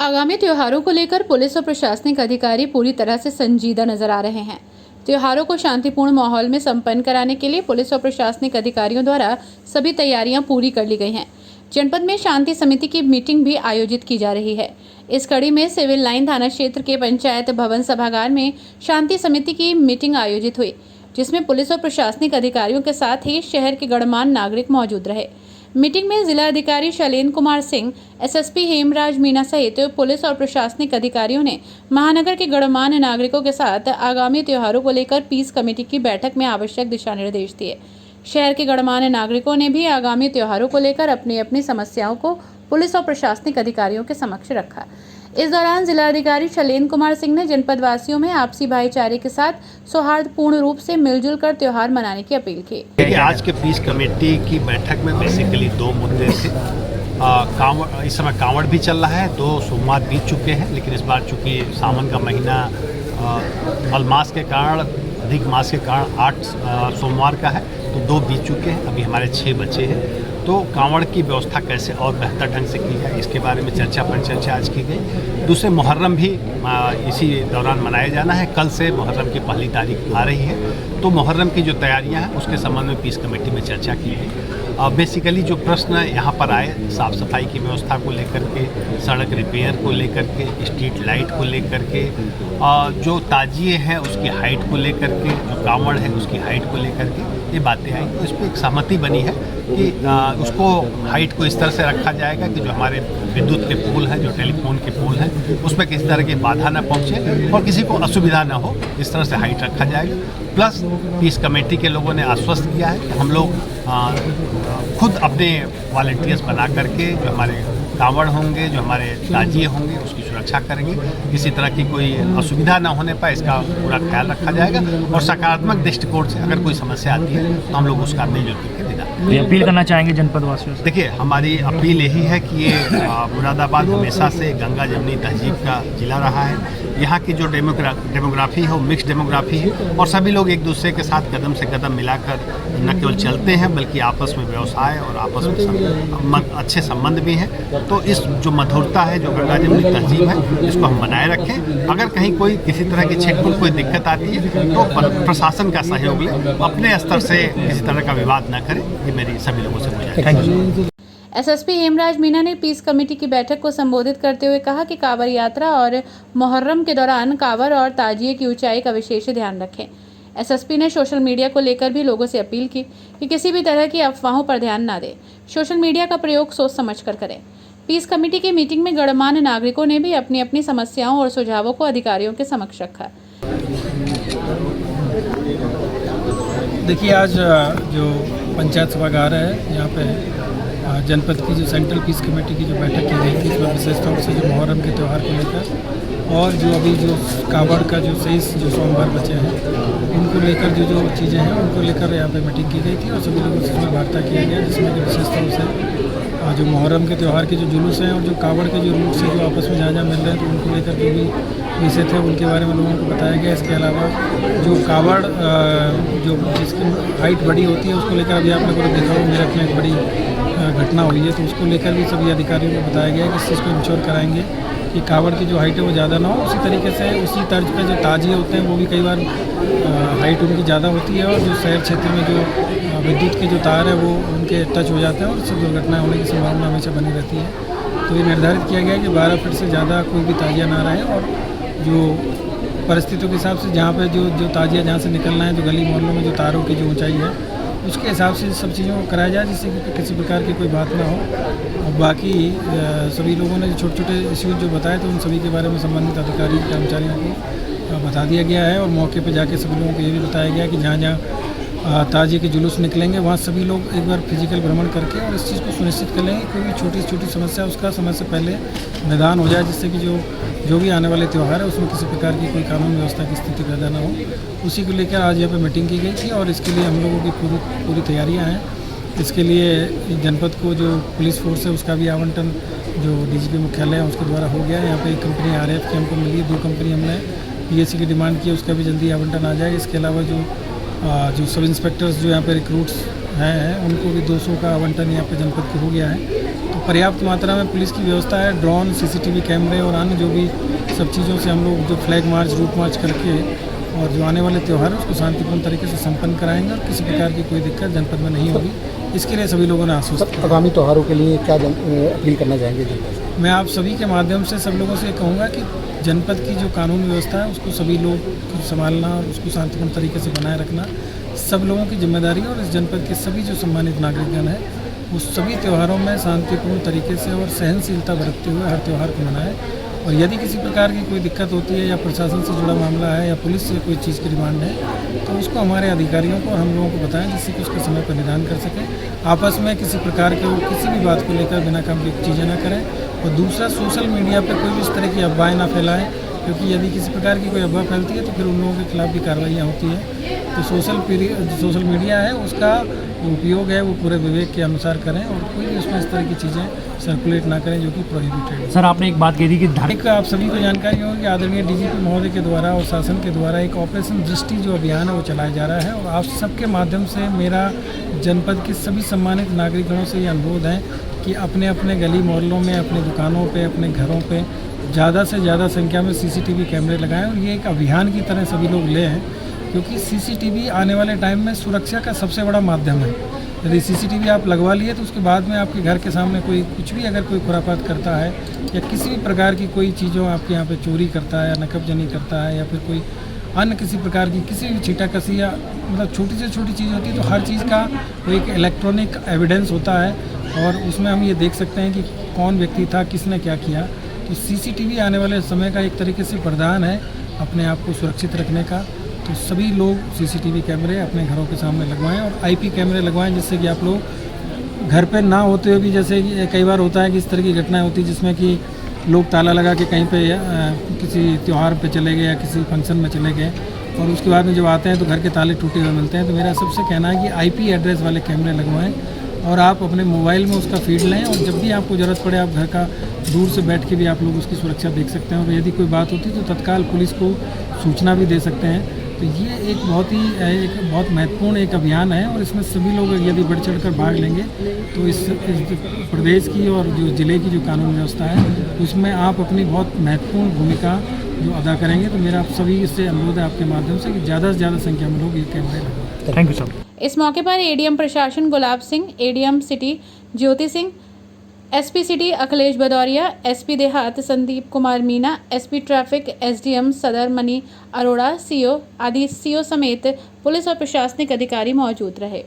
आगामी त्योहारों को लेकर पुलिस और प्रशासनिक अधिकारी पूरी तरह से संजीदा नजर आ रहे हैं। त्योहारों को शांतिपूर्ण माहौल में संपन्न कराने के लिए पुलिस और प्रशासनिक अधिकारियों द्वारा सभी तैयारियां पूरी कर ली गई हैं। जनपद में शांति समिति की मीटिंग भी आयोजित की जा रही है। इस कड़ी में सिविल लाइन थाना क्षेत्र के पंचायत भवन सभागार में शांति समिति की मीटिंग आयोजित हुई, जिसमें पुलिस और प्रशासनिक अधिकारियों के साथ ही शहर के गणमान्य नागरिक मौजूद रहे। मीटिंग में जिला अधिकारी शैलेंद्र कुमार सिंह, एसएसपी हेमराज मीणा सहित पुलिस और प्रशासनिक अधिकारियों ने महानगर के गणमान्य नागरिकों के साथ आगामी त्योहारों को लेकर पीस कमेटी की बैठक में आवश्यक दिशा निर्देश दिए। शहर के गणमान्य नागरिकों ने भी आगामी त्योहारों को लेकर अपनी अपनी समस्याओं को पुलिस और प्रशासनिक अधिकारियों के समक्ष रखा। इस दौरान जिलाधिकारी शैलेंद्र कुमार सिंह ने जनपद वासियों में आपसी भाईचारे के साथ सौहार्दपूर्ण रूप से मिलजुल कर त्योहार मनाने की अपील की। आज के पीस कमेटी की बैठक में बेसिकली दो मुद्दे थे। इस समय कांवड़ भी चल रहा है, 2 सोमवार बीत चुके हैं, लेकिन इस बार चूंकि सावन का महीना मलमास के कारण, अधिक मास के कारण 8 सोमवार का है, तो 2 बीत चुके हैं, अभी हमारे 6 बचे हैं। तो कांवड़ की व्यवस्था कैसे और बेहतर ढंग से की जाए, इसके बारे में चर्चा पर चर्चा आज की गई। दूसरे मुहर्रम भी इसी दौरान मनाया जाना है। कल से मुहर्रम की पहली तारीख आ रही है, तो मुहर्रम की जो तैयारियां हैं उसके संबंध में पीस कमेटी में चर्चा की गई। बेसिकली जो प्रश्न यहाँ पर आए, साफ़ सफाई की व्यवस्था को लेकर के, सड़क रिपेयर को लेकर के, स्ट्रीट लाइट को लेकर के, जो ताजिए हैं उसकी हाइट को लेकर के, जो कांवड़ है उसकी हाइट को लेकर के ये बातें आई। तो इस पर एक सहमति बनी है कि उसको हाइट को इस तरह से रखा जाएगा कि जो हमारे विद्युत के पोल हैं, जो टेलीफोन के पोल हैं, उसमें किसी तरह की बाधा न पहुँचे और किसी को असुविधा न हो, इस तरह से हाइट रखा जाएगा। प्लस पीस कमेटी के लोगों ने आश्वस्त किया है कि हम लोग खुद अपने वॉलंटियर्स बना करके जो हमारे कांवड़ होंगे, जो हमारे ताजिए होंगे, उसकी सुरक्षा करेंगे। किसी तरह की कोई असुविधा न होने पाए, इसका पूरा ख्याल रखा जाएगा। और सकारात्मक दृष्टिकोण से अगर कोई समस्या आती है तो हम लोग उसका मिलजुल करके निदान। ये अपील करना चाहेंगे जनपद वासियों से? देखिए, हमारी अपील यही है कि ये मुरादाबाद हमेशा से गंगा जमुनी तहजीब का जिला रहा है। यहाँ की जो डेमोग्राफी है वो मिक्स डेमोग्राफी है और सभी लोग एक दूसरे के साथ कदम से कदम मिलाकर न केवल चलते हैं बल्कि आपस में व्यवसाय और आपस में अच्छे संबंध भी हैं। तो इस जो मधुरता है, जो गंगा जमुनी तहजीब है, इसको हम बनाए रखें। अगर कहीं कोई किसी तरह की क्षेत्र में कोई दिक्कत आती है तो प्रशासन का सहयोग लें, अपने स्तर से किसी तरह का विवाद न करें। ये मेरी सभी लोगों से गुजारिश है। एसएसपी हेमराज मीणा ने पीस कमेटी की बैठक को संबोधित करते हुए कहा कि कांवड़ यात्रा और मुहर्रम के दौरान कांवड़ और ताजिए की ऊंचाई का विशेष ध्यान रखें। एसएसपी ने सोशल मीडिया को लेकर भी लोगों से अपील की कि किसी भी तरह की अफवाहों पर ध्यान न दें, सोशल मीडिया का प्रयोग सोच समझ कर करें। पीस कमेटी की मीटिंग में गणमान्य नागरिकों ने भी अपनी अपनी समस्याओं और सुझावों को अधिकारियों के समक्ष रखा। देखिए, आज जो पंचायत सभागार है, यहाँ पे जनपद की जो सेंट्रल पीस कमेटी की जो बैठक की गई थी, इसमें विशेष तौर से जो मुहर्रम के त्यौहार को लेकर और जो अभी जो कांवड़ का जो शेष जो सोमवार बचे हैं उनको लेकर जो चीज़ें हैं उनको लेकर यहाँ पे मीटिंग की गई थी और सभी लोगों से इसमें वार्ता किया गया, जिसमें कि विशेष तौर से जो मुहर्रम के त्यौहार के जो जुलूस हैं और जो कांवड़ के जो रूट से जो आपस में जहाँ मिल रहे हैं, तो उनको लेकर जो भी विषय थे उनके बारे में लोगों को बताया गया। इसके अलावा जो कांवड़ जो जिसकी हाइट बड़ी होती है उसको लेकर अभी आपने को देखा हो, मेरठ में एक बड़ी घटना हुई है, तो उसको लेकर भी सभी अधिकारियों को बताया गया है कि इस चीज़ को इंश्योर कराएंगे कि कांवड़ की जो हाइट है वो ज़्यादा ना हो। उसी तरीके से उसी तर्ज पे जो ताजिए होते हैं वो भी कई बार हाइट उनकी ज़्यादा होती है और जो शहर क्षेत्र में जो विद्युत के जो तार है वो उनके टच हो जाते हैं और इससे दुर्घटना होने की संभावना हमेशा बनी रहती है। तो ये निर्धारित किया गया है कि 12 फीट से ज़्यादा कोई भी ताजिया ना रहे और जो परिस्थितियों के हिसाब से जहाँ पे जो ताजिया जहाँ से निकलना है, जो गली मोहल्लों में जो तारों की जो ऊंचाई है उसके हिसाब से सब चीज़ों को कराया जाए, जिससे कि किसी प्रकार की कोई बात ना हो। और बाकी सभी लोगों ने जो छोटे छोटे इश्यूज जो बताए तो उन सभी के बारे में संबंधित अधिकारी कर्मचारियों को बता दिया गया है और मौके पर जाके सभी लोगों को ये भी बताया गया कि जहाँ जहाँ ताजिए के जुलूस निकलेंगे वहाँ सभी लोग एक बार फिजिकल भ्रमण करके और इस चीज़ को सुनिश्चित कर लेंगे कोई भी छोटी छोटी समस्या उसका समय से पहले निदान हो जाए, जिससे कि जो भी आने वाले त्यौहार है उसमें किसी प्रकार की कोई कानून व्यवस्था की स्थिति पैदा ना हो। उसी को लेकर आज यहाँ पे मीटिंग की गई थी और इसके लिए हम लोगों की पूरी तैयारियाँ हैं। इसके लिए जनपद को जो पुलिस फोर्स है उसका भी आवंटन जो डीजीपी मुख्यालय है उसके द्वारा हो गया है। यहाँ पे एक कंपनी RF की हमको मिली, 2 कंपनी हमने PSC की डिमांड की, उसका भी जल्दी आवंटन आ जाएगा। इसके अलावा जो सब इंस्पेक्टर्स जो यहाँ पे रिक्रूट्स हैं उनको भी 200 का आवंटन यहाँ पे जनपद को हो गया है। तो पर्याप्त मात्रा में पुलिस की व्यवस्था है, ड्रोन, सीसीटीवी कैमरे और अन्य जो भी सब चीज़ों से हम लोग जो फ्लैग मार्च, रूट मार्च करके और जो आने वाले त्यौहार है उसको शांतिपूर्ण तरीके से संपन्न कराएंगे और किसी प्रकार की कोई दिक्कत जनपद में नहीं होगी। इसके लिए सभी लोगों ने आश्वस्त किया। आगामी त्योहारों के लिए क्या अपील करना चाहेंगे जनपद से? मैं आप सभी के माध्यम से सब लोगों से ये कहूँगा कि जनपद की जो कानून व्यवस्था है उसको सभी लोग संभालना और उसको शांतिपूर्ण तरीके से बनाए रखना सब लोगों की जिम्मेदारी है। और इस जनपद के सभी जो सम्मानित नागरिकगण हैं वो सभी त्योहारों में शांतिपूर्ण तरीके से और सहनशीलता बरतते हुए हर त्यौहार को मनाएं। और यदि किसी प्रकार की कोई दिक्कत होती है या प्रशासन से जुड़ा मामला है या पुलिस से कोई चीज़ की डिमांड है तो उसको हमारे अधिकारियों को और हम लोगों को बताएं जिससे कि उसका समय पर निदान कर सकें। आपस में किसी प्रकार के किसी भी बात को लेकर बिना काम की चीज़ें ना करें। और दूसरा, सोशल मीडिया पर कोई भी इस तरह की अफवाहें ना फैलाएं, क्योंकि यदि किसी प्रकार की कोई अफवाह फैलती है तो फिर उन लोगों के खिलाफ भी कार्रवाइयाँ होती हैं। तो सोशल मीडिया है उसका जो उपयोग है वो पूरे विवेक के अनुसार करें और कोई भी उसमें इस तरह की चीज़ें सर्कुलेट ना करें जो कि प्रोहिबिटेड है। सर, आपने एक बात कही थी कि एक आप सभी को जानकारी होगी कि आदरणीय डीजीपी महोदय के द्वारा और शासन के द्वारा एक ऑपरेशन दृष्टि जो अभियान है वो चलाया जा रहा है। और आप सबके माध्यम से मेरा जनपद के सभी सम्मानित नागरिकों से ये अनुरोध है कि अपने अपने गली मोहल्लों में, अपने दुकानों पे, अपने घरों पे ज़्यादा से ज़्यादा संख्या में सीसीटीवी कैमरे लगाएं। और ये एक अभियान की तरह सभी लोग लें हैं, क्योंकि सीसीटीवी आने वाले टाइम में सुरक्षा का सबसे बड़ा माध्यम है। यदि सीसीटीवी आप लगवा लिए तो उसके बाद में आपके घर के सामने कोई कुछ भी अगर कोई खुरापात करता है या किसी भी प्रकार की कोई चीज़ों आपके यहाँ पे चोरी करता है या नकबजनी करता है या फिर कोई अन्य किसी प्रकार की किसी भी छीटाकसी या मतलब छोटी से छोटी चीज़ होती है तो हर चीज़ का वो एक इलेक्ट्रॉनिक एविडेंस होता है और उसमें हम ये देख सकते हैं कि कौन व्यक्ति था, किसने क्या किया। तो सीसीटीवी आने वाले समय का एक तरीके से वरदान है अपने आप को सुरक्षित रखने का। तो सभी लोग सीसीटीवी कैमरे अपने घरों के सामने लगवाएं और आईपी कैमरे लगवाएं, जिससे कि आप लोग घर पे ना होते हुए भी, जैसे कि कई बार होता है कि इस तरह की घटनाएं होती है जिसमें कि लोग ताला लगा के कहीं पे किसी त्यौहार पे चले गए या किसी फंक्शन में चले गए और उसके बाद में जब आते हैं तो घर के ताले टूटे हुए मिलते हैं। तो मेरा सबसे कहना है कि आईपी एड्रेस वाले कैमरे लगवाएं और आप अपने मोबाइल में उसका फीड लें और जब भी आपको ज़रूरत पड़े आप घर का दूर से बैठ के भी आप लोग उसकी सुरक्षा देख सकते हैं। और यदि कोई बात होती है तो तत्काल पुलिस को सूचना भी दे सकते हैं। तो ये एक बहुत महत्वपूर्ण एक अभियान है और इसमें सभी लोग यदि बढ़ चढ़ कर भाग लेंगे तो इस प्रदेश की और जो ज़िले की जो कानून व्यवस्था है उसमें आप अपनी बहुत महत्वपूर्ण भूमिका जो अदा करेंगे। तो मेरा आप सभी से अनुरोध है आपके माध्यम से कि ज़्यादा से ज़्यादा संख्या में लोग ये कैमरे लगाएं। Thank you sir. इस मौके पर एडीएम प्रशासन Gulab Singh, ADM city Jyoti Singh, SP city Akhilesh Bhadauria, SP देहात Sandeep Kumar Meena, SP traffic SDM सदर मनी अरोड़ा, सीओ आदि सीओ समेत पुलिस और प्रशासनिक अधिकारी मौजूद रहे।